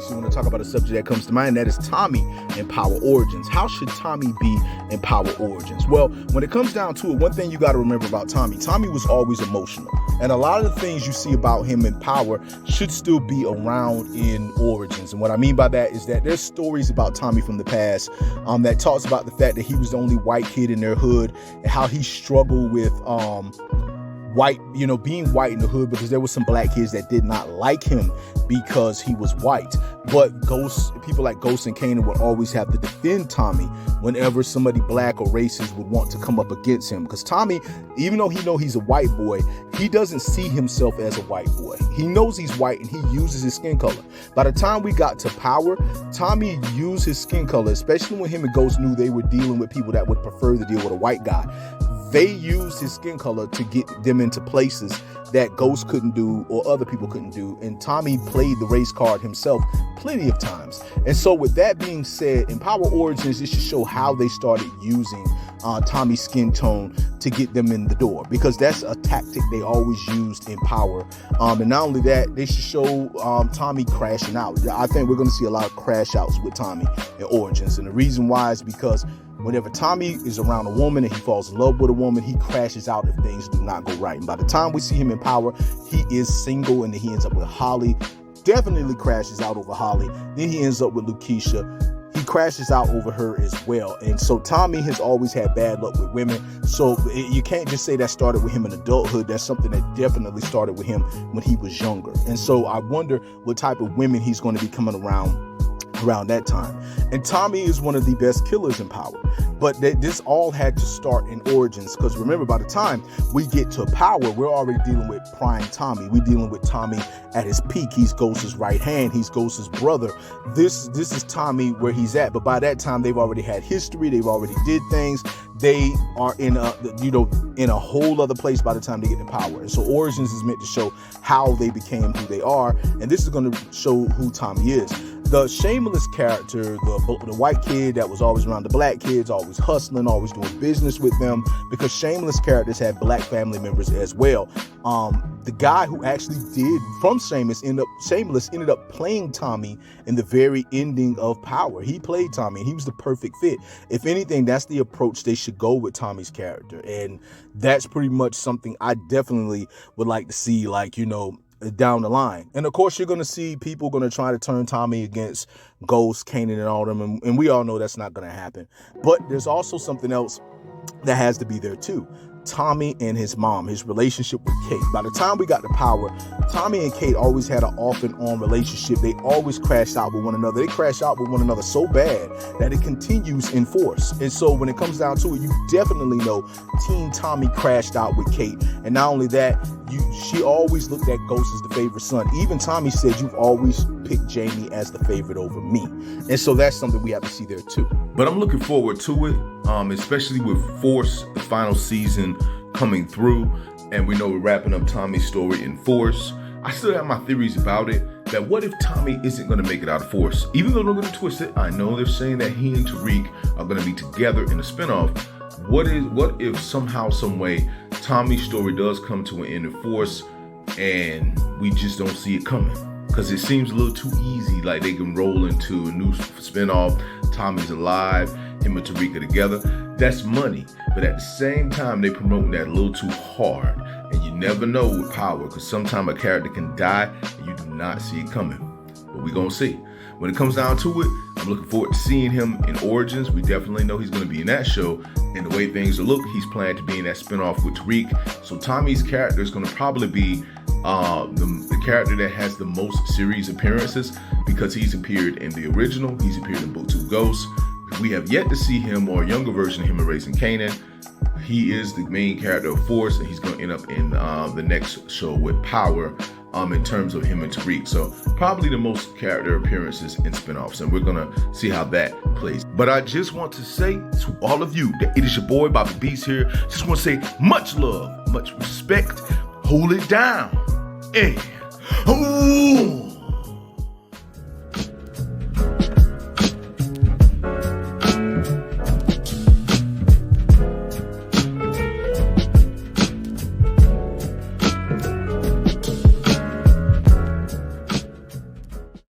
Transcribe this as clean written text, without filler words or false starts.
obviously want to talk about a subject that comes to mind, that is Tommy and Power Origins. How should Tommy be in Power Origins? Well, when it comes down to it, one thing you got to remember about Tommy was always emotional. And a lot of the things you see about him in Power should still be around in Origins. And what I mean by that is that there's stories about Tommy from the past that talks about the fact that he was the only white kid in their hood and how he struggled with being white in the hood, because there were some black kids that did not like him because he was white. But people like Ghost and Kanan would always have to defend Tommy whenever somebody black or racist would want to come up against him. Because Tommy, even though he's a white boy, he doesn't see himself as a white boy. He knows he's white and he uses his skin color. By the time we got to Power, Tommy used his skin color, especially when him and Ghost knew they were dealing with people that would prefer to deal with a white guy. They used his skin color to get them into places that Ghost couldn't do or other people couldn't do. And Tommy played the race card himself plenty of times. And so with that being said, in Power Origins, it should show how they started using Tommy's skin tone to get them in the door, because that's a tactic they always used in Power. And not only that, they should show Tommy crashing out. I think we're going to see a lot of crash outs with Tommy in Origins. And the reason why is because whenever Tommy is around a woman and he falls in love with a woman, he crashes out if things do not go right. And by the time we see him in Power, he is single, and then he ends up with Holly. Definitely crashes out over Holly. Then he ends up with Lakeisha. He crashes out over her as well. And so Tommy has always had bad luck with women. So you can't just say that started with him in adulthood. That's something that definitely started with him when he was younger. And so I wonder what type of women he's going to be coming around that time. And Tommy is one of the best killers in Power. But this all had to start in Origins, because remember, by the time we get to Power, we're already dealing with prime Tommy. We're dealing with Tommy at his peak. He's Ghost's right hand. He's Ghost's brother. This is Tommy where he's at. But by that time, they've already had history. They've already did things. They are in a whole other place by the time they get to Power. And so Origins is meant to show how they became who they are. And this is going to show who Tommy is. The Shameless character, the white kid that was always around the black kids, always hustling, always doing business with them, because Shameless characters had black family members as well. The guy who actually did from Shameless ended up playing Tommy in the very ending of Power. He played Tommy, and he was the perfect fit. If anything, that's the approach they should go with Tommy's character. And that's pretty much something I definitely would like to see, down the line. And of course, you're going to see people going to try to turn Tommy against Ghost, Kanan, and all them. And we all know that's not going to happen. But there's also something else that has to be there too. Tommy and his mom, his relationship with Kate. By the time we got to Power, Tommy and Kate always had an off and on relationship. They always crashed out with one another. They crashed out with one another so bad that it continues in force. And so when it comes down to it, you definitely know Teen Tommy crashed out with Kate. And not only that, she always looked at Ghost as the favorite son. Even Tommy said, "You've always picked Jamie as the favorite over me." And so that's something we have to see there too. But I'm looking forward to it, especially with Force, the final season coming through. And we know we're wrapping up Tommy's story in Force. I still have my theories about it, that what if Tommy isn't going to make it out of Force? Even though they're going to twist it, I know they're saying that he and Tariq are going to be together in a spinoff. What if somehow, some way, Tommy's story does come to an end in Force and we just don't see it coming? Because it seems a little too easy, like they can roll into a new spinoff. Tommy's alive, him and Tariq are together. That's money. But at the same time, they promoting that a little too hard. And you never know with Power, because sometimes a character can die and you do not see it coming. But we're going to see. When it comes down to it, I'm looking forward to seeing him in Origins. We definitely know he's going to be in that show. And the way things look, he's planning to be in that spinoff with Tariq. So Tommy's character is going to probably be the character that has the most series appearances, because he's appeared in the original, he's appeared in Book 2 Ghosts. We have yet to see him or a younger version of him erasing Kanan. He is the main character of Force, and he's going to end up in the next show with Power in terms of him and Tariq. So probably the most character appearances in spinoffs, and we're going to see how that plays. But I just want to say to all of you that it is your boy Bobby Beast here. Just want to say much love, much respect. Hold it down. And ooh.